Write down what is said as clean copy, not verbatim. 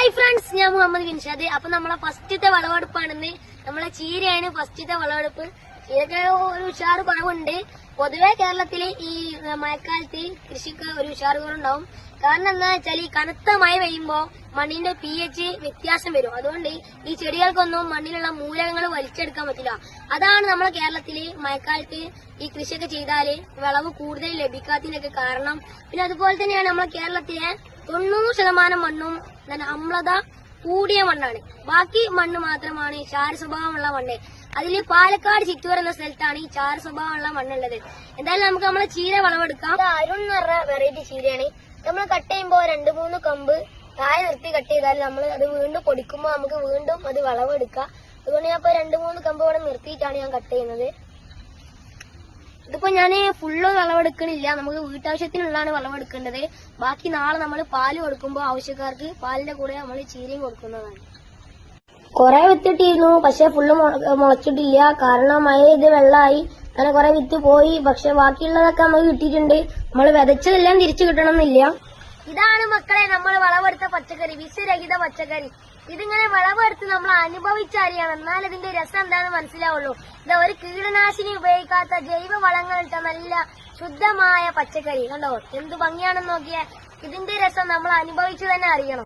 Hi friends, ഞാൻ മുഹമ്മദ് ബിൻഷാദ്. അപ്പൊ നമ്മളെ ഫസ്റ്റത്തെ വിളവെടുപ്പാണെന്ന്. നമ്മളെ ചീരയാണ് ഫസ്റ്റത്തെ വിളവെടുപ്പ്. ചീരക്ക് ഒരു ഉഷാറ് കുറവുണ്ട്. പൊതുവെ കേരളത്തില് ഈ മഴക്കാലത്ത് കൃഷിക്ക് ഒരു ഉഷാറ് കുറവുണ്ടാവും. കാരണം എന്താ വെച്ചാൽ ഈ കനത്ത മഴ പെയ്യുമ്പോ മണ്ണിന്റെ pH വ്യത്യാസം വരും. അതുകൊണ്ട് ഈ ചെടികൾക്കൊന്നും മണ്ണിലുള്ള മൂലകങ്ങൾ വലിച്ചെടുക്കാൻ പറ്റില്ല. അതാണ് നമ്മളെ കേരളത്തില് മഴക്കാലത്ത് ഈ കൃഷിയൊക്കെ ചെയ്താല് വിളവ് കൂടുതൽ ലഭിക്കാത്തതിനൊക്കെ കാരണം. പിന്നെ അതുപോലെ തന്നെയാണ് നമ്മളെ കേരളത്തിലെ 90% മണ്ണും അമ്ലത കൂടിയ മണ്ണാണ്. ബാക്കി മണ്ണ് മാത്രമാണ് ചാര സ്വഭാവമുള്ള മണ്ണ്. അതിൽ പാലക്കാട് ചിറ്റൂർ എന്ന സ്ഥലത്താണ് ഈ ചാര സ്വഭാവമുള്ള മണ്ണുള്ളത്. എന്തായാലും നമുക്ക് നമ്മളെ ചീര വിളവെടുക്കാം. അരുൺ എന്ന് പറഞ്ഞ വെറൈറ്റി ചീരയാണ്. നമ്മൾ കട്ട് ചെയ്യുമ്പോ 2-3 കമ്പ് താഴെ നിർത്തി കട്ട് ചെയ്താൽ നമ്മൾ അത് വീണ്ടും പൊടിക്കുമ്പോൾ നമുക്ക് വീണ്ടും അത് വിളവെടുക്കാം. അതുകൊണ്ട് ഞാൻ ഇപ്പൊ 2-3 കമ്പ് ഇവിടെ നിർത്തിയിട്ടാണ് ഞാൻ കട്ട് ചെയ്യുന്നത്. ഇതിപ്പോ ഞാൻ ഫുള്ള് വിളവെടുക്കണില്ല, നമുക്ക് വീട്ടാവശ്യത്തിനുള്ളതാണ് വിളവെടുക്കേണ്ടത്. ബാക്കി നാളെ നമ്മൾ പാല് കൊടുക്കുമ്പോൾ ആവശ്യക്കാർക്ക് പാലിന്റെ കൂടെ നമ്മൾ ചീരയും കൊടുക്കുന്നതാണ്. കുറെ വിത്തിട്ടിരുന്നു, പക്ഷെ ഫുള്ള് മുളച്ചിട്ടില്ല. കാരണം മഴ ഇത് വെള്ളമായി അങ്ങനെ കുറെ വിത്ത് പോയി. പക്ഷെ ബാക്കിയുള്ളതൊക്കെ നമുക്ക് കിട്ടിയിട്ടുണ്ട്. നമ്മൾ വിതച്ചതെല്ലാം തിരിച്ചു കിട്ടണമെന്നില്ല. ഇതാണ് മക്കളെ നമ്മൾ വിളവെടുത്ത പച്ചക്കറി, വിഷരഹിത പച്ചക്കറി. ഇതിങ്ങനെ വിളവെടുത്ത് നമ്മൾ അനുഭവിച്ചറിയണം, എന്നാൽ ഇതിന്റെ രസം എന്താണെന്ന് മനസ്സിലാവുള്ളൂ. ഇത് ഒരു കീടനാശിനി ഉപയോഗിക്കാത്ത ജൈവ വളങ്ങൾ ഇട്ട നല്ല ശുദ്ധമായ പച്ചക്കറി. കണ്ടോ എന്ത് ഭംഗിയാണെന്ന് നോക്കിയാൽ. ഇതിന്റെ രസം നമ്മൾ അനുഭവിച്ചു തന്നെ അറിയണം.